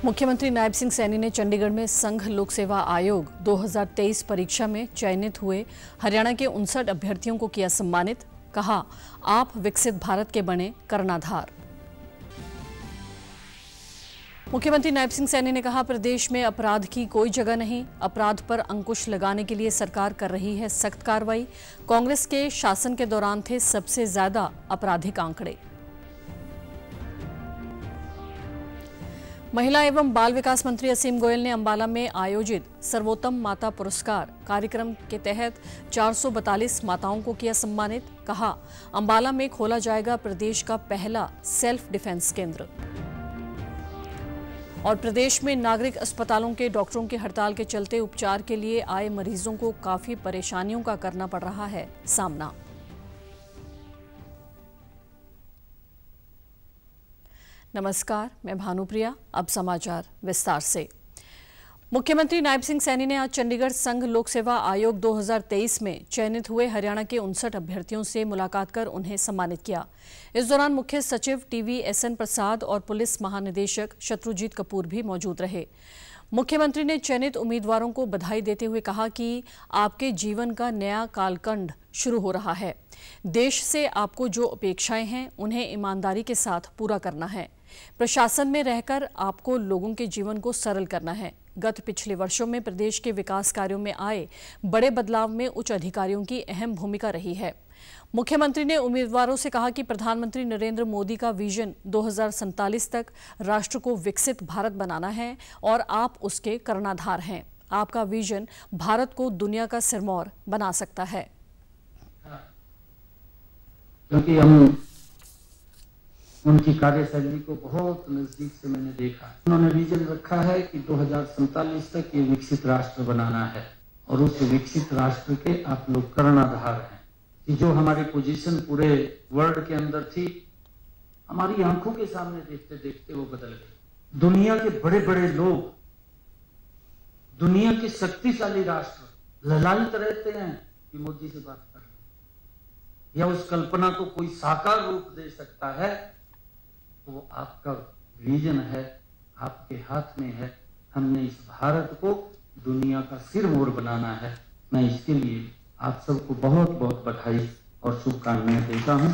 मुख्यमंत्री नायब सिंह सैनी ने चंडीगढ़ में संघ लोक सेवा आयोग 2023 परीक्षा में चयनित हुए हरियाणा के 59 अभ्यर्थियों को किया सम्मानित। कहा, आप विकसित भारत के बने कर्णधार। मुख्यमंत्री नायब सिंह सैनी ने कहा, प्रदेश में अपराध की कोई जगह नहीं। अपराध पर अंकुश लगाने के लिए सरकार कर रही है सख्त कार्रवाई। कांग्रेस के शासन के दौरान थे सबसे ज्यादा आपराधिक आंकड़े। महिला एवं बाल विकास मंत्री असीम गोयल ने अंबाला में आयोजित सर्वोत्तम माता पुरस्कार कार्यक्रम के तहत 442 माताओं को किया सम्मानित। कहा, अंबाला में खोला जाएगा प्रदेश का पहला सेल्फ डिफेंस केंद्र। और प्रदेश में नागरिक अस्पतालों के डॉक्टरों की हड़ताल के चलते उपचार के लिए आए मरीजों को काफी परेशानियों का करना पड़ रहा है सामना। नमस्कार, मैं भानुप्रिया। अब समाचार विस्तार से। मुख्यमंत्री नायब सिंह सैनी ने आज चंडीगढ़ संघ लोक सेवा आयोग 2023 में चयनित हुए हरियाणा के 59 अभ्यर्थियों से मुलाकात कर उन्हें सम्मानित किया। इस दौरान मुख्य सचिव टीवी SN प्रसाद और पुलिस महानिदेशक शत्रुजीत कपूर भी मौजूद रहे। मुख्यमंत्री ने चयनित उम्मीदवारों को बधाई देते हुए कहा कि आपके जीवन का नया कालखंड शुरू हो रहा है। देश से आपको जो अपेक्षाएं हैं उन्हें ईमानदारी के साथ पूरा करना है। प्रशासन में रहकर आपको लोगों के जीवन को सरल करना है। गत पिछले वर्षों में प्रदेश के विकास कार्यों में आए बड़े बदलाव में उच्च अधिकारियों की अहम भूमिका रही है। मुख्यमंत्री ने उम्मीदवारों से कहा कि प्रधानमंत्री नरेंद्र मोदी का विजन 2047 तक राष्ट्र को विकसित भारत बनाना है और आप उसके कर्णधार हैं। आपका विजन भारत को दुनिया का सिरमौर बना सकता है। क्योंकि हम उनकी कार्यशैली को बहुत नजदीक से मैंने देखा। उन्होंने विजन रखा है कि 2047 तक ये विकसित राष्ट्र बनाना है और उस विकसित राष्ट्र के आप लोग कर्णधार हैं। कि जो हमारी पोजीशन पूरे वर्ल्ड के अंदर थी, हमारी आंखों के सामने देखते देखते वो बदल गई। दुनिया के बड़े बड़े लोग, दुनिया के शक्तिशाली राष्ट्र ललायित रहते हैं कि मोदी से बात कर ले, या उस कल्पना को कोई साकार रूप दे सकता है। वो आपका विजन है, आपके हाथ में है। हमने इस भारत को दुनिया का सिरमौर बनाना है। मैं इसके लिए आप सबको बहुत बहुत बधाई और शुभकामनाएं देता हूं।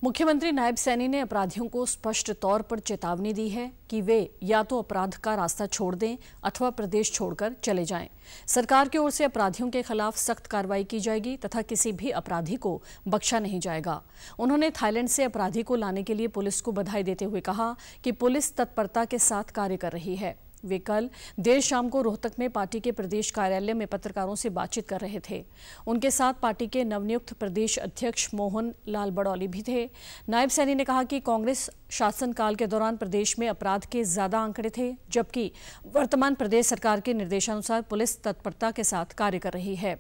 मुख्यमंत्री नायब सैनी ने अपराधियों को स्पष्ट तौर पर चेतावनी दी है कि वे या तो अपराध का रास्ता छोड़ दें अथवा प्रदेश छोड़कर चले जाएं। सरकार की ओर से अपराधियों के खिलाफ सख्त कार्रवाई की जाएगी तथा किसी भी अपराधी को बख्शा नहीं जाएगा। उन्होंने थाईलैंड से अपराधी को लाने के लिए पुलिस को बधाई देते हुए कहा कि पुलिस तत्परता के साथ कार्य कर रही है। वे कल देर शाम को रोहतक में पार्टी के प्रदेश कार्यालय में पत्रकारों से बातचीत कर रहे थे। उनके साथ पार्टी के नवनियुक्त प्रदेश अध्यक्ष मोहन लाल बड़ौली भी थे। नायब सैनी ने कहा कि कांग्रेस शासनकाल के दौरान प्रदेश में अपराध के ज्यादा आंकड़े थे, जबकि वर्तमान प्रदेश सरकार के निर्देशानुसार पुलिस तत्परता के साथ कार्य कर रही है।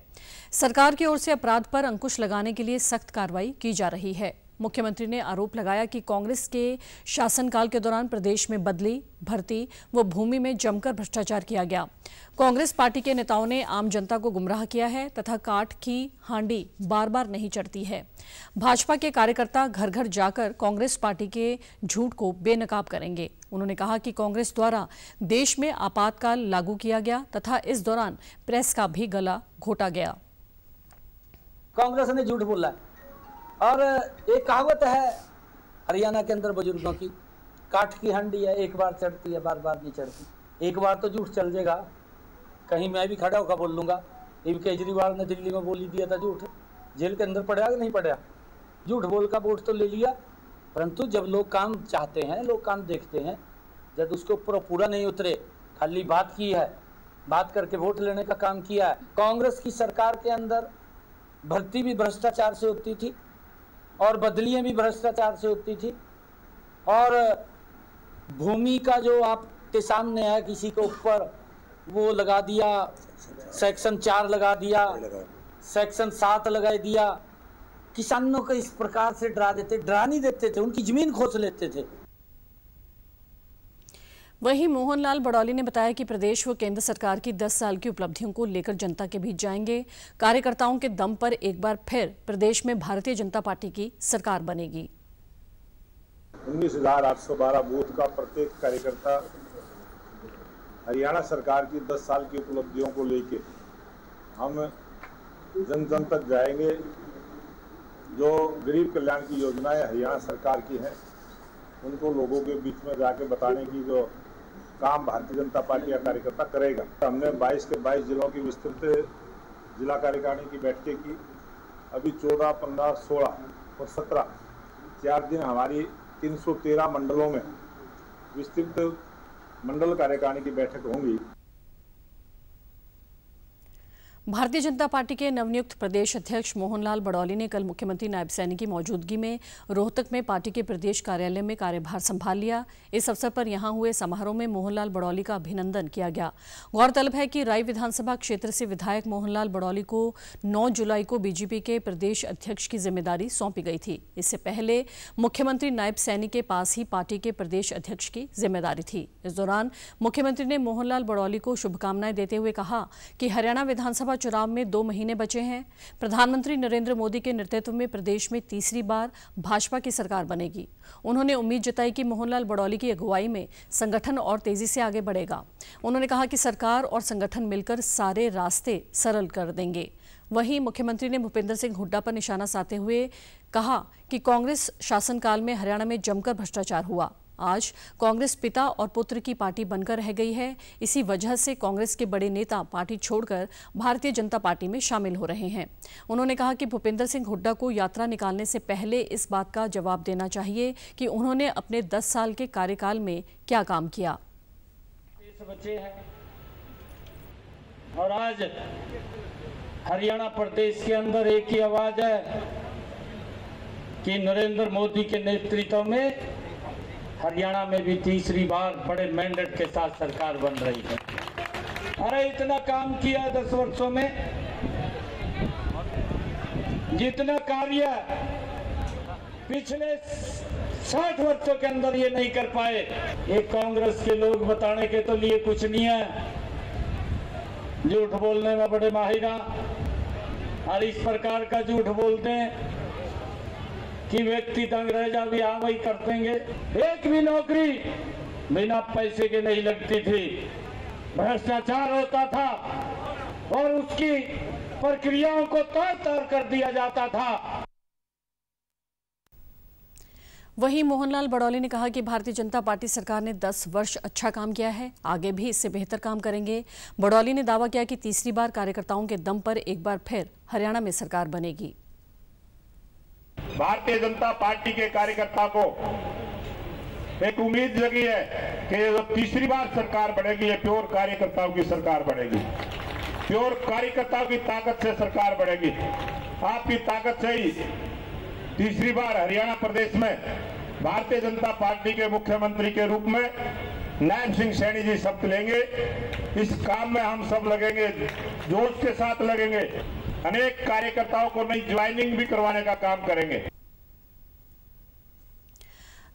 सरकार की ओर से अपराध पर अंकुश लगाने के लिए सख्त कार्रवाई की जा रही है। मुख्यमंत्री ने आरोप लगाया कि कांग्रेस के शासनकाल के दौरान प्रदेश में बदली, भर्ती व भूमि में जमकर भ्रष्टाचार किया गया। कांग्रेस पार्टी के नेताओं ने आम जनता को गुमराह किया है तथा काठ की हांडी बार बार नहीं चढ़ती है। भाजपा के कार्यकर्ता घर घर जाकर कांग्रेस पार्टी के झूठ को बेनकाब करेंगे। उन्होंने कहा कि कांग्रेस द्वारा देश में आपातकाल लागू किया गया तथा इस दौरान प्रेस का भी गला घोटा गया। कांग्रेस ने झूठ बोला और एक कहावत है हरियाणा के अंदर बुजुर्गों की, काठ की हंडी है, एक बार चढ़ती है, बार बार नहीं चढ़ती। एक बार तो झूठ चल जाएगा, कहीं मैं भी खड़ा होकर बोल लूंगा। ये केजरीवाल ने दिल्ली में बोली दिया था झूठ, जेल के अंदर पड़ा कि नहीं पड़ा? झूठ बोल का वोट तो ले लिया, परंतु जब लोग काम चाहते हैं, लोग काम देखते हैं, जब उसके ऊपर पूरा नहीं उतरे, खाली बात की है, बात करके वोट लेने का काम किया है। कांग्रेस की सरकार के अंदर भर्ती भी भ्रष्टाचार से होती थी और बदलियां भी भ्रष्टाचार से होती थी, और भूमि का जो आपके सामने है, किसी के ऊपर वो लगा दिया, सेक्शन 4 लगा दिया, सेक्शन 7 लगा दिया। किसानों को इस प्रकार से डरा नहीं देते थे, उनकी जमीन खोस लेते थे। वहीं मोहनलाल बड़ौली ने बताया कि प्रदेश व केंद्र सरकार की 10 साल की उपलब्धियों को लेकर जनता के बीच जाएंगे। कार्यकर्ताओं के दम पर एक बार फिर प्रदेश में भारतीय जनता पार्टी की सरकार बनेगी। 19,812 बूथ का प्रत्येक कार्यकर्ता हरियाणा सरकार की 10 साल की उपलब्धियों को लेके हम जन जन तक जाएंगे। जो गरीब कल्याण की योजनाएं हरियाणा सरकार की हैं उनको लोगों के बीच में जाके बताने की जो काम भारतीय जनता पार्टी का कार्यकर्ता करेगा। हमने 22 के 22 जिलों की विस्तृत जिला कार्यकारिणी की बैठकें की। अभी 14, 15, 16 और 17 4 दिन हमारी 313 मंडलों में विस्तृत मंडल कार्यकारिणी की बैठक होंगी। भारतीय जनता पार्टी के नवनियुक्त प्रदेश अध्यक्ष मोहनलाल बड़ौली ने कल मुख्यमंत्री नायब सैनी की मौजूदगी में रोहतक में पार्टी के प्रदेश कार्यालय में कार्यभार संभाल लिया। इस अवसर पर यहां हुए समारोह में मोहनलाल बड़ौली का अभिनंदन किया गया। गौरतलब है कि राय विधानसभा क्षेत्र से विधायक मोहनलाल बड़ौली को 9 जुलाई को बीजेपी के प्रदेश अध्यक्ष की जिम्मेदारी सौंपी गई थी। इससे पहले मुख्यमंत्री नायब सैनी के पास ही पार्टी के प्रदेश अध्यक्ष की जिम्मेदारी थी। इस दौरान मुख्यमंत्री ने मोहनलाल बड़ौली को शुभकामनाएं देते हुए कहा कि हरियाणा विधानसभा चुनाव में 2 महीने बचे हैं। प्रधानमंत्री नरेंद्र मोदी के नेतृत्व में प्रदेश में तीसरी बार भाजपा की सरकार बनेगी। उन्होंने उम्मीद जताई कि मोहनलाल बड़ौली की अगुवाई में संगठन और तेजी से आगे बढ़ेगा। उन्होंने कहा कि सरकार और संगठन मिलकर सारे रास्ते सरल कर देंगे। वहीं मुख्यमंत्री ने भूपेंद्र सिंह हुड्डा पर निशाना साधते हुए कहा कि कांग्रेस शासनकाल में हरियाणा में जमकर भ्रष्टाचार हुआ। आज कांग्रेस पिता और पुत्र की पार्टी बनकर रह गई है। इसी वजह से कांग्रेस के बड़े नेता पार्टी छोड़कर भारतीय जनता पार्टी में शामिल हो रहे हैं। उन्होंने कहा कि भूपेंद्र सिंह हुड्डा को यात्रा निकालने से पहले इस बात का जवाब देना चाहिए कि उन्होंने अपने 10 साल के कार्यकाल में क्या काम किया। बच्चे हैं और आज हरियाणा प्रदेश के अंदर एक ही आवाज है कि नरेंद्र मोदी के नेतृत्व में हरियाणा में भी तीसरी बार बड़े मैंडेट के साथ सरकार बन रही है। अरे इतना काम किया 10 वर्षों में, जितना कार्य पिछले 60 वर्षों के अंदर ये नहीं कर पाए। ये कांग्रेस के लोग बताने के तो लिए कुछ नहीं है, झूठ बोलने में बड़े माहिर हैं और इस प्रकार का झूठ बोलते हैं कि व्यक्ति दंग रह जा भी हाँ वही कर देंगे। एक भी नौकरी बिना पैसे के नहीं लगती थी, भ्रष्टाचार होता था और उसकी प्रक्रियाओं को तार-तार कर दिया जाता था। वहीं मोहनलाल बड़ौली ने कहा कि भारतीय जनता पार्टी सरकार ने 10 वर्ष अच्छा काम किया है, आगे भी इससे बेहतर काम करेंगे। बड़ौली ने दावा किया कि तीसरी बार कार्यकर्ताओं के दम पर एक बार फिर हरियाणा में सरकार बनेगी। भारतीय जनता पार्टी के कार्यकर्ता को एक उम्मीद जगी है कि जब तीसरी बार सरकार बनेगी ये प्योर कार्यकर्ताओं की सरकार बनेगी, प्योर कार्यकर्ताओं की ताकत से सरकार बनेगी। आपकी ताकत से ही तीसरी बार हरियाणा प्रदेश में भारतीय जनता पार्टी के मुख्यमंत्री के रूप में नायब सिंह सैनी जी शपथ लेंगे। इस काम में हम सब लगेंगे, जोश के साथ लगेंगे। अनेक कार्यकर्ताओं को नई ज्वाइनिंग भी करवाने का काम करेंगे।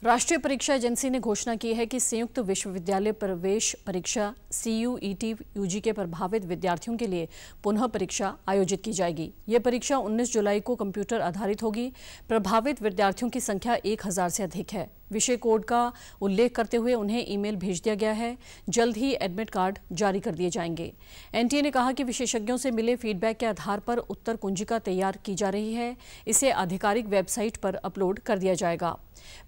राष्ट्रीय परीक्षा एजेंसी ने घोषणा की है कि संयुक्त विश्वविद्यालय प्रवेश परीक्षा CUET UG के प्रभावित विद्यार्थियों के लिए पुनः परीक्षा आयोजित की जाएगी। ये परीक्षा 19 जुलाई को कंप्यूटर आधारित होगी। प्रभावित विद्यार्थियों की संख्या 1000 से अधिक है। विषय कोड का उल्लेख करते हुए उन्हें ईमेल भेज दिया गया है। जल्द ही एडमिट कार्ड जारी कर दिए जाएंगे। NTA ने कहा कि विशेषज्ञों से मिले फीडबैक के आधार पर उत्तर कुंजिका तैयार की जा रही है। इसे आधिकारिक वेबसाइट पर अपलोड कर दिया जाएगा।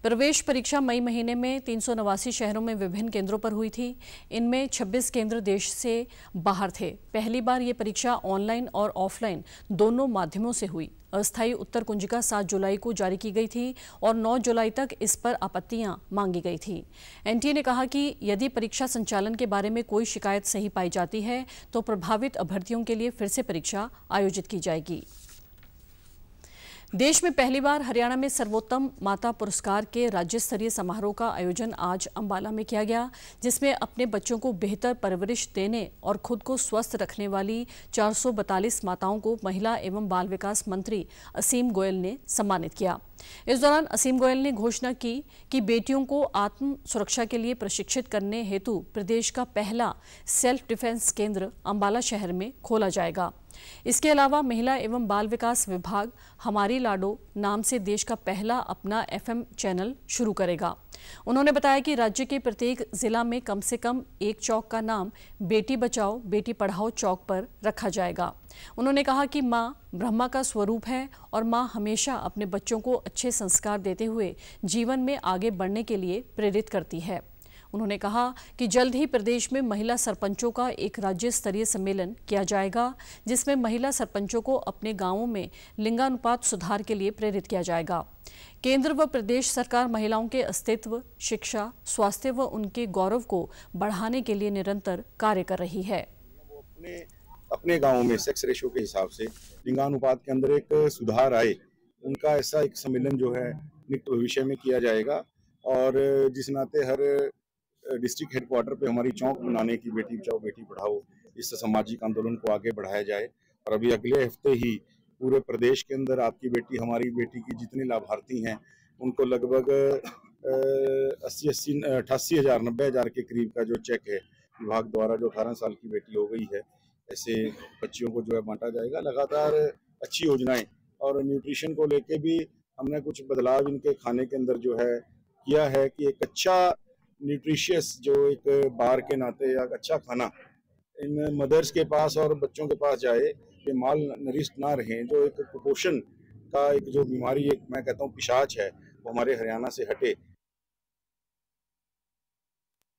प्रवेश परीक्षा मई महीने में 389 शहरों में विभिन्न केंद्रों पर हुई थी। इनमें 26 केंद्र देश से बाहर थे। पहली बार ये परीक्षा ऑनलाइन और ऑफलाइन दोनों माध्यमों से हुई। अस्थायी उत्तर कुंजिका 7 जुलाई को जारी की गई थी और 9 जुलाई तक इस पर आपत्तियां मांगी गई थी। NTA ने कहा कि यदि परीक्षा संचालन के बारे में कोई शिकायत सही पाई जाती है तो प्रभावित अभ्यर्थियों के लिए फिर से परीक्षा आयोजित की जाएगी। देश में पहली बार हरियाणा में सर्वोत्तम माता पुरस्कार के राज्य स्तरीय समारोह का आयोजन आज अंबाला में किया गया, जिसमें अपने बच्चों को बेहतर परवरिश देने और खुद को स्वस्थ रखने वाली 442 माताओं को महिला एवं बाल विकास मंत्री असीम गोयल ने सम्मानित किया। इस दौरान असीम गोयल ने घोषणा की कि बेटियों को आत्म सुरक्षा के लिए प्रशिक्षित करने हेतु प्रदेश का पहला सेल्फ डिफेंस केंद्र अंबाला शहर में खोला जाएगा। इसके अलावा महिला एवं बाल विकास विभाग हमारी लाडो नाम से देश का पहला अपना FM चैनल शुरू करेगा। उन्होंने बताया कि राज्य के प्रत्येक जिला में कम से कम एक चौक का नाम बेटी बचाओ बेटी पढ़ाओ चौक पर रखा जाएगा। उन्होंने कहा कि मां ब्रह्मा का स्वरूप है और मां हमेशा अपने बच्चों को अच्छे संस्कार देते हुए जीवन में आगे बढ़ने के लिए प्रेरित करती है। उन्होंने कहा कि जल्द ही प्रदेश में महिला सरपंचों का एक राज्य स्तरीय सम्मेलन किया जाएगा, जिसमें महिला सरपंचों को अपने गांवों में लिंगानुपात सुधार के लिए प्रेरित किया जाएगा। केंद्र व प्रदेश सरकार महिलाओं के अस्तित्व, शिक्षा, स्वास्थ्य व उनके गौरव को बढ़ाने के लिए निरंतर कार्य कर रही है। अपने गांवों में सेक्स रेशो के हिसाब से लिंगानुपात के अंदर एक सुधार आए, उनका ऐसा एक सम्मेलन जो है निकट भविष्य में किया जाएगा। और जिस नाते हर डिस्ट्रिक्ट हेडक्वार्टर पे हमारी चौक बनाने की बेटी बचाओ बेटी पढ़ाओ इस सामाजिक आंदोलन को आगे बढ़ाया जाए। और अभी अगले हफ्ते ही पूरे प्रदेश के अंदर आपकी बेटी हमारी बेटी की जितने लाभार्थी हैं उनको लगभग 88,000-90,000 के करीब का जो चेक है विभाग द्वारा, जो 18 साल की बेटी हो गई है, ऐसे बच्चियों को जो है बांटा जाएगा। लगातार अच्छी योजनाएं और न्यूट्रिशन को लेके भी हमने कुछ बदलाव इनके खाने के अंदर जो है किया है कि एक अच्छा न्यूट्रिशियस जो एक बार के नाते या अच्छा खाना इन मदर्स के पास और बच्चों के पास जाए, ये माल नरिश्ड ना रहें। जो एक कुपोषण का एक जो बीमारी एक मैं कहता हूँ पिशाच है, वो हमारे हरियाणा से हटे।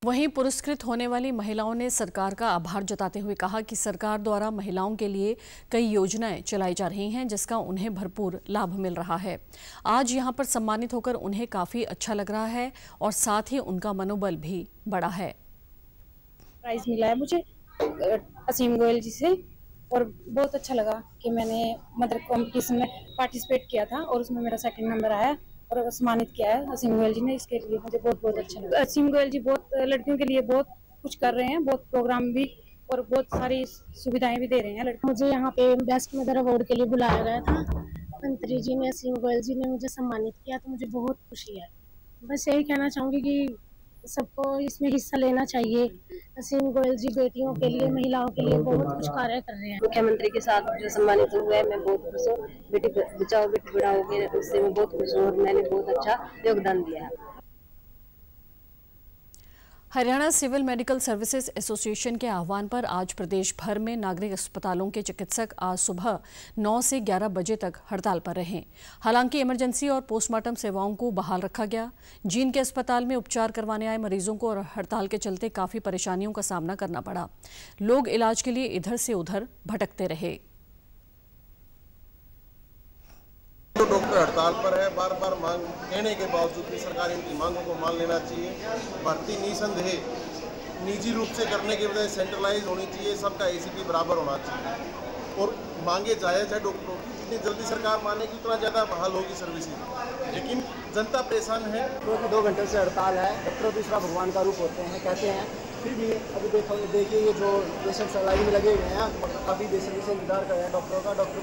वहीं पुरस्कृत होने वाली महिलाओं ने सरकार का आभार जताते हुए कहा कि सरकार द्वारा महिलाओं के लिए कई योजनाएं चलाई जा रही हैं, जिसका उन्हें भरपूर लाभ मिल रहा है। आज यहां पर सम्मानित होकर उन्हें काफी अच्छा लग रहा है और साथ ही उनका मनोबल भी बढ़ा है। प्राइज मिला है मुझे असीम गोयल जी से और बहुत अच्छा लगा कि मैंने मदर कॉम्पिटिशन में पार्टिसिपेट किया था और उसमें मेरा 2nd नंबर आया और सम्मानित किया है असीम गोयल जी ने। इसके लिए मुझे बहुत अच्छा लगा। असीम गोयल जी बहुत लड़कियों के लिए बहुत कुछ कर रहे हैं, बहुत प्रोग्राम भी और बहुत सारी सुविधाएं भी दे रहे हैं। मुझे यहाँ पे बेस्ट मदर अवार्ड के लिए बुलाया गया था। मंत्री जी ने, असीम गोयल जी ने मुझे सम्मानित किया, तो मुझे बहुत खुशी है। बस यही कहना चाहूँगी कि सबको इसमें हिस्सा लेना चाहिए। असीम गोयल जी बेटियों के लिए, महिलाओं के लिए बहुत कुछ कार्य कर रहे हैं। मुख्यमंत्री के साथ जो सम्मानित हुआ है, मैं बहुत खुश हूँ। बेटी बचाओ बेटी पढ़ाओ के उससे मैं बहुत खुश हूँ और मैंने बहुत अच्छा योगदान दिया है। Haryana civil medical services association के आह्वान पर आज प्रदेश भर में नागरिक अस्पतालों के चिकित्सक आज सुबह 9 से 11 बजे तक हड़ताल पर रहे। हालांकि इमरजेंसी और पोस्टमार्टम सेवाओं को बहाल रखा गया। जींद के अस्पताल में उपचार करवाने आए मरीजों को और हड़ताल के चलते काफी परेशानियों का सामना करना पड़ा। लोग इलाज के लिए इधर से उधर भटकते रहे। तो डॉक्टर हड़ताल पर है, बार बार मांग कहने के बावजूद भी सरकार इनकी मांगों को मान लेना चाहिए। भर्ती निसंदेह निजी रूप से करने के बजाय सेंट्रलाइज होनी चाहिए, सबका ACP बराबर होना चाहिए और मांगे जायज़ है डॉक्टरों की। जितनी जल्दी सरकार मानेगी उतना ज़्यादा बहाल होगी सर्विसेज, लेकिन जनता परेशान है। 2 घंटे से हड़ताल है। डॉक्टर दूसरा भगवान का रूप होते हैं कहते हैं, फिर भी अभी देखिए ये जो पेशेंट लाइन में लगे हुए हैं, अभी बेसब्री से इंतजार कर रहे हैं डॉक्टरों का। डॉक्टर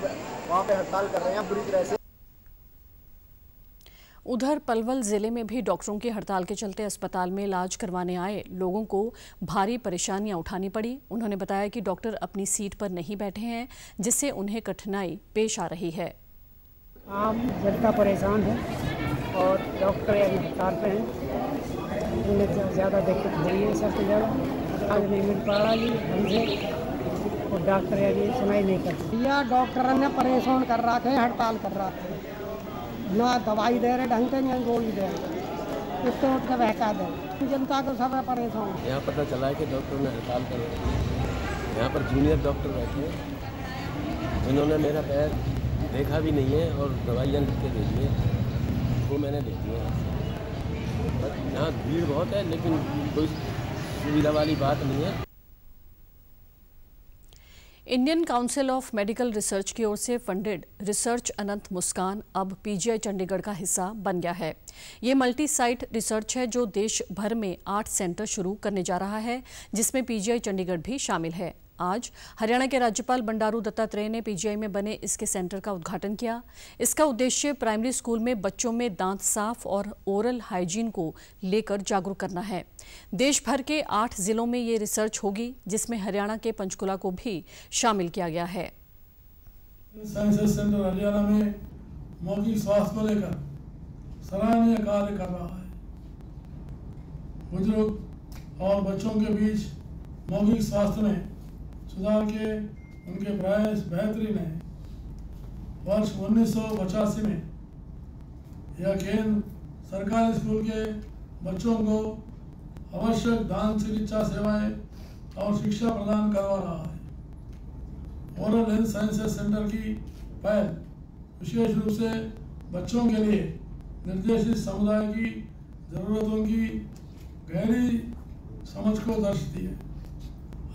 वहाँ पे हड़ताल कर रहे हैं बुरी तरह से। उधर पलवल जिले में भी डॉक्टरों की हड़ताल के चलते अस्पताल में इलाज करवाने आए लोगों को भारी परेशानियां उठानी पड़ी। उन्होंने बताया कि डॉक्टर अपनी सीट पर नहीं बैठे हैं, जिससे उन्हें कठिनाई पेश आ रही है। आम जनता परेशान है और डॉक्टर अभी हड़ताल पे हैं। उन्हें ज़्यादा दिक्कत हो रही है, सबसे ज़्यादा आज नहीं मिल पा रहा जी हमसे और डॉक्टर अभी सुनाई नहीं करते। यह डॉक्टर ने परेशान कर रखे हैं, हड़ताल कर रखे हैं, ना दवाई दे रहे ढंग से, नहीं गोली दे रहे, इसको उठ के बहका दे। जनता को सब परेशान। यहाँ पता चला है कि डॉक्टर ने हड़ताल कर रखी है। यहाँ पर जूनियर डॉक्टर बैठे हैं जिन्होंने मेरा पैर देखा भी नहीं है और दवाइयाँ लिख के दे दी है, वो मैंने दे दी है। यहाँ भीड़ बहुत है लेकिन कोई सुविधा वाली बात नहीं है। Indian council of medical research की ओर से फंडेड रिसर्च अनंत मुस्कान अब PGI चंडीगढ़ का हिस्सा बन गया है। ये मल्टी साइट रिसर्च है जो देश भर में 8 सेंटर शुरू करने जा रहा है, जिसमें PGI चंडीगढ़ भी शामिल है। आज हरियाणा के राज्यपाल बंडारू दत्तात्रेय ने PGI में बने इसके सेंटर का उद्घाटन किया। इसका उद्देश्य प्राइमरी स्कूल में बच्चों में दांत साफ और ओरल हाइजीन को लेकर जागरूक करना है। देश भर के 8 जिलों में ये रिसर्च होगी, जिसमें हरियाणा के पंचकुला को भी शामिल किया गया है। साइंसेज सेंटर हरियाणा में मौखिक स्वास्थ्य को लेकर सराहनीय कार्य कर रहा है। बुजुर्ग और बच्चों के बीच मौखिक स्वास्थ्य में सुधार के उनके प्रयास बेहतरीन है। वर्ष 1985 में यह केंद्र सरकारी स्कूल के बच्चों को आवश्यक दान चिकित्सा सेवाएं और शिक्षा प्रदान करवा रहा है। ओरल हेल्थ साइंसेज सेंटर की पहल विशेष रूप से बच्चों के लिए निर्देशित समुदाय की जरूरतों की गहरी समझ को दर्शाती है।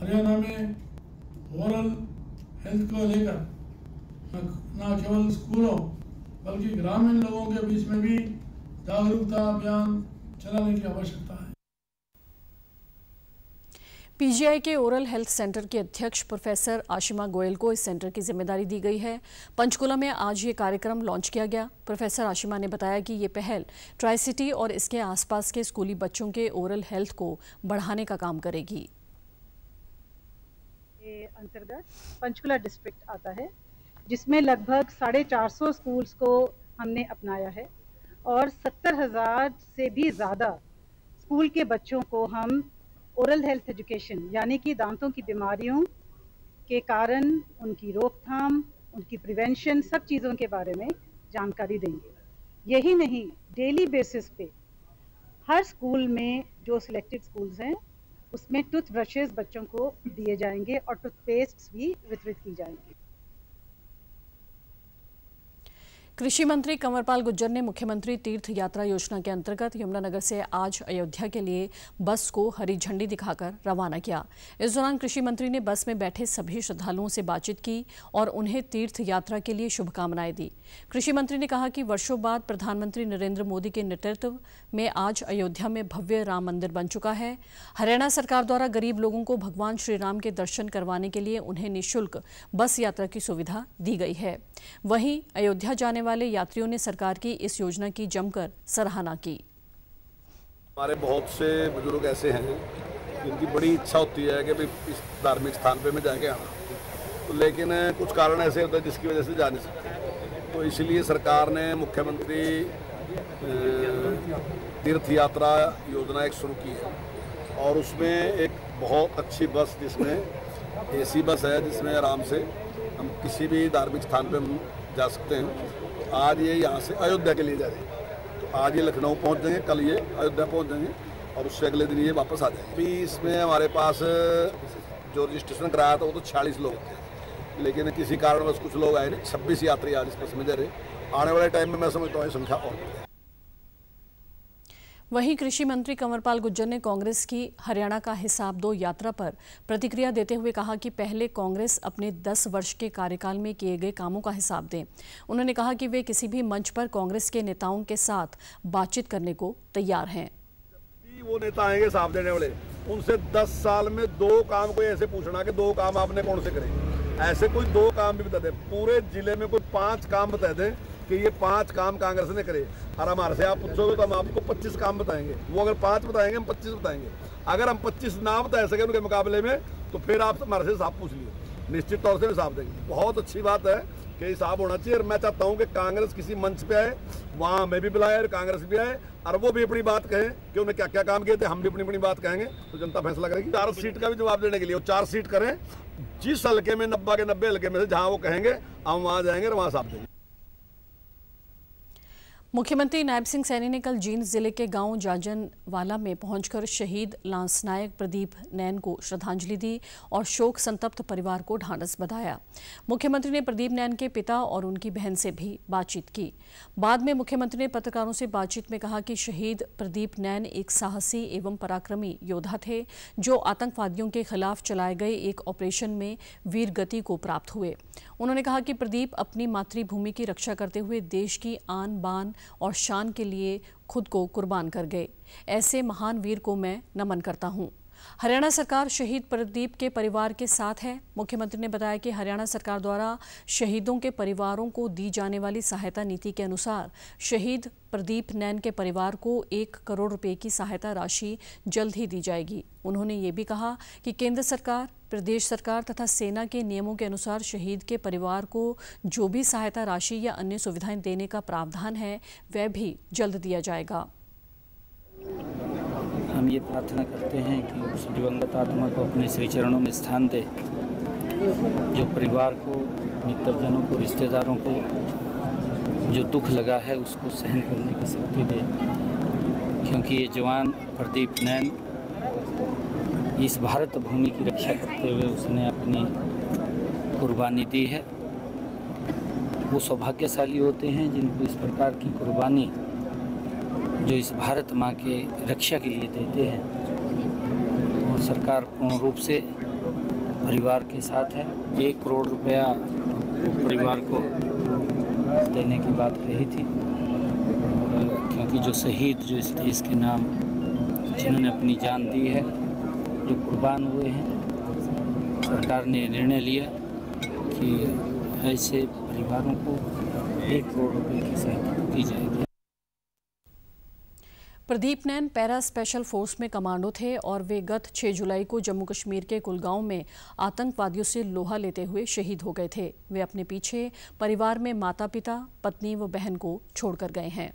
हरियाणा में ओरल हेल्थ को लेकर न केवल स्कूलों बल्कि ग्रामीण लोगों के बीच में भी जागरूकता अभियान चलाने की आवश्यकता है। पीजीआई के ओरल हेल्थ सेंटर के अध्यक्ष प्रोफेसर आशिमा गोयल को इस सेंटर की जिम्मेदारी दी गई है। पंचकुला में आज ये कार्यक्रम लॉन्च किया गया। प्रोफेसर आशिमा ने बताया कि ये पहल ट्राई सिटी और इसके आसपास के स्कूली बच्चों के ओरल हेल्थ को बढ़ाने का काम करेगी। अंतर्गत पंचकुला डिस्ट्रिक्ट आता है, जिसमें लगभग 450 स्कूल्स को हमने अपनाया है और 70,000 से भी ज़्यादा स्कूल के बच्चों को हम ओरल हेल्थ एजुकेशन यानी कि दांतों की बीमारियों के कारण, उनकी रोकथाम, उनकी प्रिवेंशन, सब चीज़ों के बारे में जानकारी देंगे। यही नहीं, डेली बेसिस पे हर स्कूल में जो सिलेक्टेड स्कूल्स हैं उसमें टूथब्रशेस बच्चों को दिए जाएंगे और टूथपेस्ट भी वितरित की जाएंगी। कृषि मंत्री कंवरपाल गुर्जर ने मुख्यमंत्री तीर्थ यात्रा योजना के अंतर्गत यमुनानगर से आज अयोध्या के लिए बस को हरी झंडी दिखाकर रवाना किया। इस दौरान कृषि मंत्री ने बस में बैठे सभी श्रद्धालुओं से बातचीत की और उन्हें तीर्थ यात्रा के लिए शुभकामनाएं दी। कृषि मंत्री ने कहा कि वर्षों बाद प्रधानमंत्री नरेंद्र मोदी के नेतृत्व में आज अयोध्या में भव्य राम मंदिर बन चुका है। हरियाणा सरकार द्वारा गरीब लोगों को भगवान श्री राम के दर्शन करवाने के लिए उन्हें निःशुल्क बस यात्रा की सुविधा दी गई है। वहीं अयोध्या जाने वाले यात्रियों ने सरकार की इस योजना की जमकर सराहना की। हमारे बहुत से बुजुर्ग ऐसे हैं जिनकी बड़ी इच्छा होती है कि भाई इस धार्मिक स्थान पे मैं जाके आना, तो लेकिन कुछ कारण ऐसे होते हैं जिसकी वजह से जा नहीं सकते। तो इसलिए सरकार ने मुख्यमंत्री तीर्थ यात्रा योजना एक शुरू की है और उसमें एक बहुत अच्छी बस, जिसमें एसी बस है, जिसमें आराम से हम किसी भी धार्मिक स्थान पे हम जा सकते हैं। आज ये यहाँ से अयोध्या के लिए जा रहे हैं, तो आज ये लखनऊ पहुँच जाएंगे, कल ये अयोध्या पहुँच जाएंगे और उससे अगले दिन ये वापस आ जाएंगे। अभी इसमें हमारे पास जो रजिस्ट्रेशन कराया था वो तो 46 लोग थे, लेकिन किसी कारणवश कुछ लोग आए नहीं। 26 यात्री आज इस बस में जा रहे। आने वाले टाइम में मैं समझता हूँ संख्या और। वहीं कृषि मंत्री कंवरपाल गुर्जर ने कांग्रेस की हरियाणा का हिसाब दो यात्रा पर प्रतिक्रिया देते हुए कहा कि पहले कांग्रेस अपने 10 वर्ष के कार्यकाल में किए गए कामों का हिसाब दें। उन्होंने कहा कि वे किसी भी मंच पर कांग्रेस के नेताओं के साथ बातचीत करने को तैयार हैं। वो नेता आएंगे हिसाब देने वाले, उनसे 10 साल में 2 काम कोई ऐसे पूछना कि 2 काम आपने कौन से करे, ऐसे कोई 2 काम भी बता दे। पूरे जिले में कोई 5 काम बता दे कि ये 5 काम कांग्रेस ने करे, और हमारे से आप पूछोगे तो हम आपको 25 काम बताएंगे। वो अगर 5 बताएंगे, हम 25 बताएंगे। अगर हम 25 ना बता सके उनके मुकाबले में, तो फिर आप हमारे से हिसाब पूछ लिए, निश्चित तौर से हिसाब देंगे। बहुत अच्छी बात है कि हिसाब होना चाहिए, और मैं चाहता हूँ कि कांग्रेस किसी मंच पे आए, वहाँ हमें भी बुलाए और कांग्रेस भी आए, और वो भी अपनी बात कहें कि उन्हें क्या क्या काम किए थे। हम भी अपनी अपनी बात कहेंगे तो जनता फैसला करेगी। 4 सीट का भी जवाब देने के लिए वो 4 सीट करें, जिस हल्के में 90 के 90 हल्के में से जहाँ वो कहेंगे हम वहाँ जाएंगे और वहाँ हिसाब देंगे। मुख्यमंत्री नायब सिंह सैनी ने कल जींद जिले के गांव जाजनवाला में पहुंचकर शहीद लांसनायक प्रदीप नैन को श्रद्धांजलि दी और शोक संतप्त परिवार को ढांढस बंधाया। मुख्यमंत्री ने प्रदीप नैन के पिता और उनकी बहन से भी बातचीत की। बाद में मुख्यमंत्री ने पत्रकारों से बातचीत में कहा कि शहीद प्रदीप नैन एक साहसी एवं पराक्रमी योद्धा थे, जो आतंकवादियों के खिलाफ चलाए गए एक ऑपरेशन में वीर गति को प्राप्त हुए। उन्होंने कहा कि प्रदीप अपनी मातृभूमि की रक्षा करते हुए देश की आन बान और शान के लिए खुद को कुर्बान कर गए। ऐसे महान वीर को मैं नमन करता हूं। हरियाणा सरकार शहीद प्रदीप के परिवार के साथ है। मुख्यमंत्री ने बताया कि हरियाणा सरकार द्वारा शहीदों के परिवारों को दी जाने वाली सहायता नीति के अनुसार शहीद प्रदीप नैन के परिवार को 1 करोड़ रुपए की सहायता राशि जल्द ही दी जाएगी। उन्होंने ये भी कहा कि केंद्र सरकार प्रदेश सरकार तथा सेना के नियमों के अनुसार शहीद के परिवार को जो भी सहायता राशि या अन्य सुविधाएं देने का प्रावधान है वह भी जल्द दिया जाएगा। हम ये प्रार्थना करते हैं कि उस दिवंगत आत्मा को अपने श्री चरणों में स्थान दे, जो परिवार को, मित्रजनों को, रिश्तेदारों को जो दुख लगा है उसको सहन करने की शक्ति दे, क्योंकि ये जवान प्रदीप नैन इस भारत भूमि की रक्षा करते हुए उसने अपनी कुर्बानी दी है। वो सौभाग्यशाली होते हैं जिनको इस प्रकार की कुर्बानी जो इस भारत माँ के रक्षा के लिए देते हैं। और सरकार पूर्ण रूप से परिवार के साथ है। 1 करोड़ रुपया परिवार को देने की बात कही थी, क्योंकि जो शहीद जो इस देश के नाम जिन्होंने अपनी जान दी है, जो कुर्बान हुए हैं, सरकार ने निर्णय लिया कि ऐसे परिवारों को 1 करोड़ रुपये की सहायता दी जाएगी। प्रदीप नैन पैरा स्पेशल फोर्स में कमांडो थे और वे गत 6 जुलाई को जम्मू कश्मीर के कुलगांव में आतंकवादियों से लोहा लेते हुए शहीद हो गए थे। वे अपने पीछे परिवार में माता पिता, पत्नी व बहन को छोड़कर गए हैं।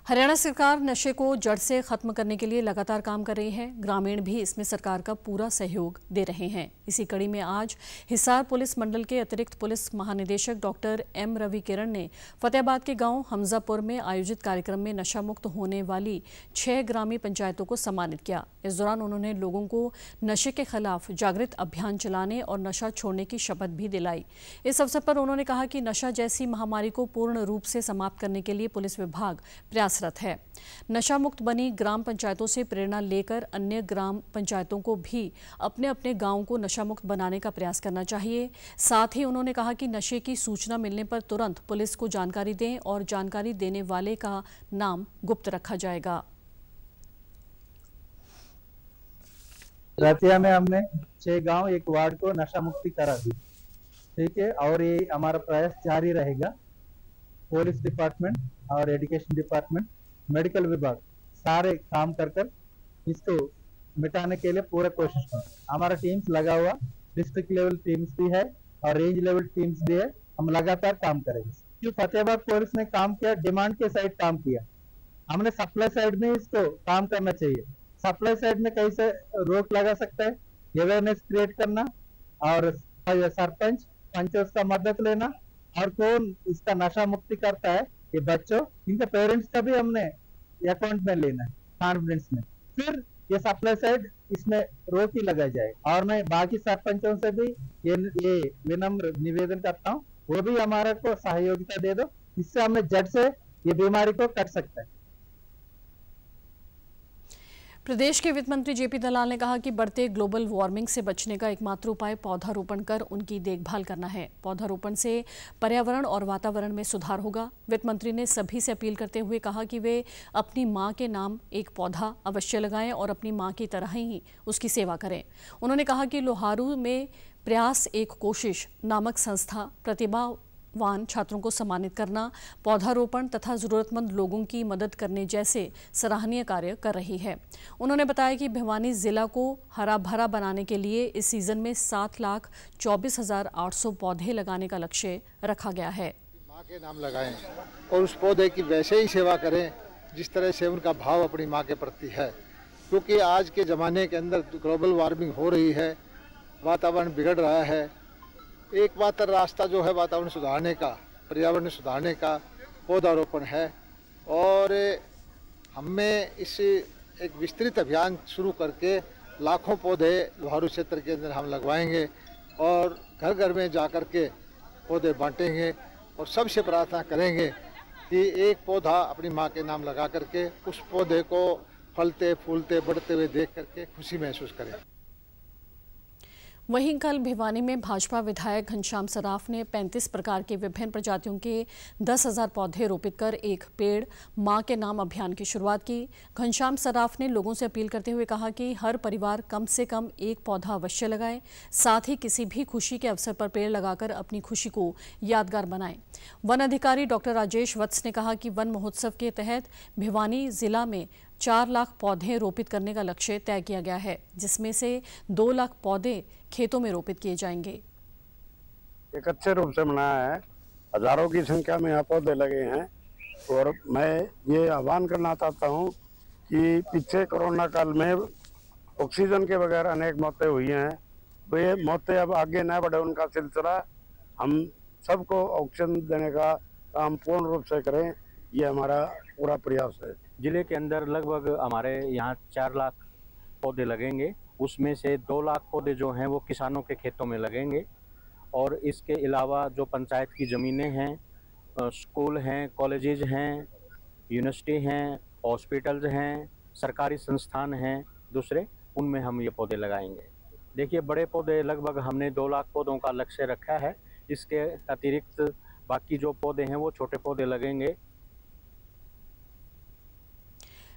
हरियाणा सरकार नशे को जड़ से खत्म करने के लिए लगातार काम कर रही है। ग्रामीण भी इसमें सरकार का पूरा सहयोग दे रहे हैं। इसी कड़ी में आज हिसार पुलिस मंडल के अतिरिक्त पुलिस महानिदेशक डॉक्टर एम रवि किरण ने फतेहाबाद के गांव हमजापुर में आयोजित कार्यक्रम में नशा मुक्त होने वाली 6 ग्रामीण पंचायतों को सम्मानित किया। इस दौरान उन्होंने लोगों को नशे के खिलाफ जागृत अभियान चलाने और नशा छोड़ने की शपथ भी दिलाई। इस अवसर पर उन्होंने कहा कि नशा जैसी महामारी को पूर्ण रूप से समाप्त करने के लिए पुलिस विभाग प्रयासरत है। नशा मुक्त बनी ग्राम पंचायतों से प्रेरणा लेकर अन्य ग्राम पंचायतों को भी अपने अपने गांव को नशा मुक्त बनाने का प्रयास करना चाहिए। साथ ही उन्होंने कहा कि नशे की सूचना मिलने पर तुरंत पुलिस को जानकारी दें और जानकारी देने वाले का नाम गुप्त रखा जाएगा। रतिया में हमने 6 गांव 1 वार्ड को नशा मुक्ति करा दी। ठीक है, और ये हमारा प्रयास जारी रहेगा। पुलिस डिपार्टमेंट और एजुकेशन डिपार्टमेंट, मेडिकल विभाग सारे काम कर इसको मिटाने के लिए पूरा कोशिश करें। हमारा टीम्स लगा हुआ, डिस्ट्रिक्ट लेवल टीम्स भी है और रेंज लेवल टीम्स भी है। हम लगातार काम करेंगे। जो फतेहाबाद पुलिस ने काम किया, डिमांड के साइड काम किया, हमने सप्लाई साइड में इसको काम करना चाहिए। सप्लाई साइड में कैसे रोक लगा सकता है, अवेयरनेस क्रिएट करना और सरपंच पंचों का मदद लेना, और कौन इसका नशा मुक्ति करता है, ये बच्चों, इनके पेरेंट्स का भी हमने अकाउंट में लेना है, कॉन्फिडेंस में। फिर ये सप्लाई साइड इसमें रोक ही लगा जाए। और मैं बाकी सरपंचों से भी ये विनम्र निवेदन करता हूँ, वो भी हमारा को सहयोगिता दे दो, इससे हमें जड़ से ये बीमारी को कट सकता है। प्रदेश के वित्त मंत्री जेपी दलाल ने कहा कि बढ़ते ग्लोबल वार्मिंग से बचने का एकमात्र उपाय पौधारोपण कर उनकी देखभाल करना है। पौधारोपण से पर्यावरण और वातावरण में सुधार होगा। वित्त मंत्री ने सभी से अपील करते हुए कहा कि वे अपनी मां के नाम एक पौधा अवश्य लगाएं और अपनी मां की तरह ही उसकी सेवा करें। उन्होंने कहा कि लोहारू में प्रयास एक कोशिश नामक संस्था प्रतिभावान छात्रों को सम्मानित करना, पौधारोपण तथा जरूरतमंद लोगों की मदद करने जैसे सराहनीय कार्य कर रही है। उन्होंने बताया कि भिवानी जिला को हरा भरा बनाने के लिए इस सीजन में 7,24,800 पौधे लगाने का लक्ष्य रखा गया है। माँ के नाम लगाएं और उस पौधे की वैसे ही सेवा करें जिस तरह से उनका भाव अपनी माँ के प्रति है, क्योंकि आज के ज़माने के अंदर ग्लोबल वार्मिंग हो रही है, वातावरण बिगड़ रहा है। एकमात्र रास्ता जो है वातावरण सुधारने का, पर्यावरण सुधारने का, पौधारोपण है। और हमें इस एक विस्तृत अभियान शुरू करके लाखों पौधे लोहारू क्षेत्र के अंदर हम लगवाएंगे और घर घर में जा कर के पौधे बांटेंगे और सबसे प्रार्थना करेंगे कि एक पौधा अपनी माँ के नाम लगा करके उस पौधे को फलते फूलते बढ़ते हुए देख करके खुशी महसूस करें। वहीं कल भिवानी में भाजपा विधायक घनश्याम सराफ ने 35 प्रकार के विभिन्न प्रजातियों के 10,000 पौधे रोपित कर एक पेड़ मां के नाम अभियान की शुरुआत की। घनश्याम सराफ ने लोगों से अपील करते हुए कहा कि हर परिवार कम से कम एक पौधा अवश्य लगाए, साथ ही किसी भी खुशी के अवसर पर पेड़ लगाकर अपनी खुशी को यादगार बनाएं। वन अधिकारी डॉक्टर राजेश वत्स ने कहा कि वन महोत्सव के तहत भिवानी जिला में 4 लाख पौधे रोपित करने का लक्ष्य तय किया गया है, जिसमें से 2 लाख पौधे खेतों में रोपित किए जाएंगे। एक अच्छे रूप से मनाया है, हजारों की संख्या में यहाँ पौधे लगे हैं और मैं ये आह्वान करना चाहता हूँ कि पीछे कोरोना काल में ऑक्सीजन के बगैर अनेक मौतें हुई हैं, वे मौतें अब आगे न बढ़े, उनका सिलसिला हम सबको ऑक्सीजन देने का काम पूर्ण रूप से करें, ये हमारा पूरा प्रयास है। जिले के अंदर लगभग हमारे यहाँ 4 लाख पौधे लगेंगे, उसमें से 2 लाख पौधे जो हैं वो किसानों के खेतों में लगेंगे और इसके अलावा जो पंचायत की ज़मीनें हैं, स्कूल हैं, कॉलेजेज हैं, यूनिवर्सिटी हैं, हॉस्पिटल्स हैं, सरकारी संस्थान हैं दूसरे, उनमें हम ये पौधे लगाएंगे। देखिए, बड़े पौधे लगभग हमने 2 लाख पौधों का लक्ष्य रखा है, इसके अतिरिक्त बाकी जो पौधे हैं वो छोटे पौधे लगेंगे।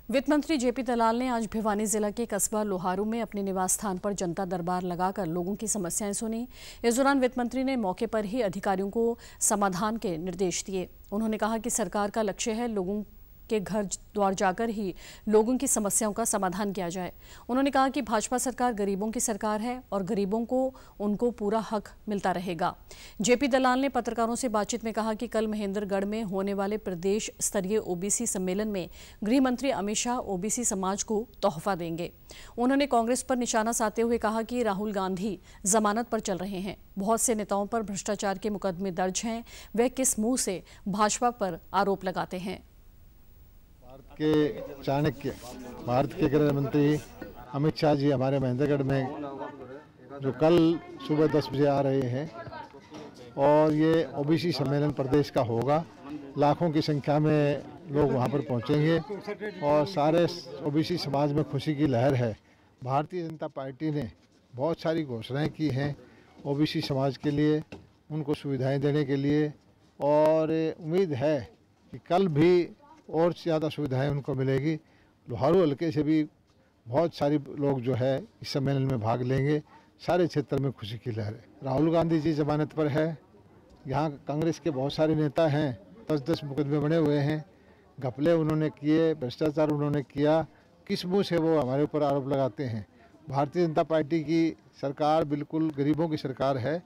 वित्त मंत्री जेपी दलाल ने आज भिवानी जिला के कस्बा लोहारू में अपने निवास स्थान पर जनता दरबार लगाकर लोगों की समस्याएं सुनी। इस दौरान वित्त मंत्री ने मौके पर ही अधिकारियों को समाधान के निर्देश दिए। उन्होंने कहा कि सरकार का लक्ष्य है लोगों के घर द्वार जाकर ही लोगों की समस्याओं का समाधान किया जाए। उन्होंने कहा कि भाजपा सरकार गरीबों की सरकार है और गरीबों को उनको पूरा हक मिलता रहेगा। जेपी दलाल ने पत्रकारों से बातचीत में कहा कि कल महेंद्रगढ़ में होने वाले प्रदेश स्तरीय ओबीसी सम्मेलन में गृह मंत्री अमित शाह ओबीसी समाज को तोहफा देंगे। उन्होंने कांग्रेस पर निशाना साधते हुए कहा कि राहुल गांधी जमानत पर चल रहे हैं, बहुत से नेताओं पर भ्रष्टाचार के मुकदमे दर्ज हैं, वे किस मुंह से भाजपा पर आरोप लगाते हैं। के चाणक्य भारत के गृह मंत्री अमित शाह जी हमारे महेंद्रगढ़ में जो कल सुबह 10 बजे आ रहे हैं और ये ओबीसी सम्मेलन प्रदेश का होगा। लाखों की संख्या में लोग वहाँ पर पहुँचेंगे और सारे ओबीसी समाज में खुशी की लहर है। भारतीय जनता पार्टी ने बहुत सारी घोषणाएं की हैं ओबीसी समाज के लिए, उनको सुविधाएं देने के लिए, और उम्मीद है कि कल भी और ज़्यादा सुविधाएं उनको मिलेगी। लोहारू हल्के से भी बहुत सारी लोग जो है इस सम्मेलन में भाग लेंगे। सारे क्षेत्र में खुशी की लहर है। राहुल गांधी जी जमानत पर है। यहाँ कांग्रेस के बहुत सारे नेता हैं, 10-10 मुकदमे बने हुए हैं, घपले उन्होंने किए, भ्रष्टाचार उन्होंने किया। किस मुँह से वो हमारे ऊपर आरोप लगाते हैं। भारतीय जनता पार्टी की सरकार बिल्कुल गरीबों की सरकार है।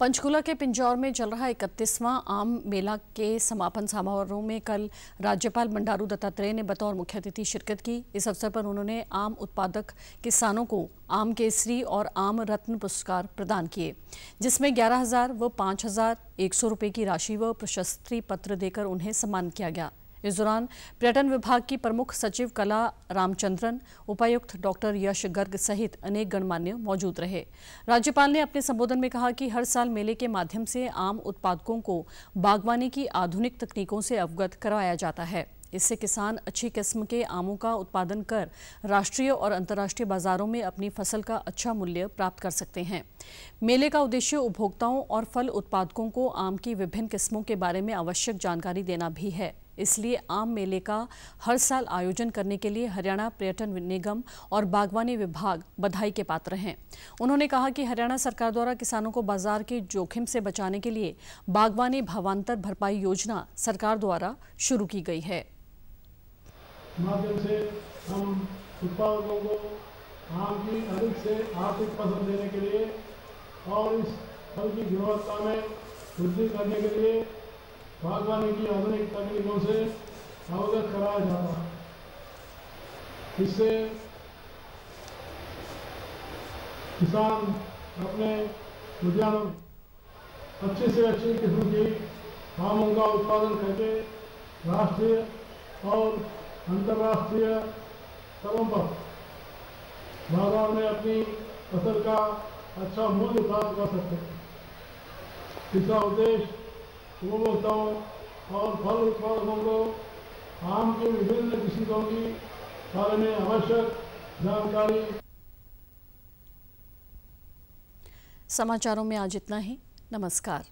पंचकुला के पिंजौर में चल रहा 31वां आम मेला के समापन समारोह में कल राज्यपाल बंडारू दत्तात्रेय ने बतौर मुख्य अतिथि शिरकत की। इस अवसर पर उन्होंने आम उत्पादक किसानों को आम केसरी और आम रत्न पुरस्कार प्रदान किए, जिसमें 11,000 व 5,100 रुपये की राशि व प्रशस्ति पत्र देकर उन्हें सम्मानित किया गया। इस दौरान पर्यटन विभाग की प्रमुख सचिव कला रामचंद्रन, उपायुक्त डॉक्टर यश गर्ग सहित अनेक गणमान्य मौजूद रहे। राज्यपाल ने अपने संबोधन में कहा कि हर साल मेले के माध्यम से आम उत्पादकों को बागवानी की आधुनिक तकनीकों से अवगत करवाया जाता है। इससे किसान अच्छी किस्म के आमों का उत्पादन कर राष्ट्रीय और अंतर्राष्ट्रीय बाजारों में अपनी फसल का अच्छा मूल्य प्राप्त कर सकते हैं। मेले का उद्देश्य उपभोक्ताओं और फल उत्पादकों को आम की विभिन्न किस्मों के बारे में आवश्यक जानकारी देना भी है। इसलिए आम मेले का हर साल आयोजन करने के लिए हरियाणा पर्यटन निगम और बागवानी विभाग बधाई के पात्र हैं। उन्होंने कहा कि हरियाणा सरकार द्वारा किसानों को बाजार के जोखिम से बचाने के लिए बागवानी भावांतर भरपाई योजना सरकार द्वारा शुरू की गई है। माध्यम से हम उत्पादकों को आम की अधिक से आर्थिक फसल देने के लिए और इस फल की गुणवत्ता में वृद्धि करने के लिए बागवानी की आधुनिक तकनीकों से अवगत कराया जाता है। इससे किसान अपने उद्यानों में अच्छी से अच्छी किस्म की आमों का उत्पादन करके राष्ट्रीय और अंतर्राष्ट्रीय स्तरों पर बाजार में अपनी फसल का अच्छा मूल्य प्राप्त कर सकते हैं। इसका उद्देश्य उपभोक्ताओं और फल उत्पादकों को आम के विभिन्न किस्मों की बारे में आवश्यक जानकारी। समाचारों में आज इतना ही। नमस्कार।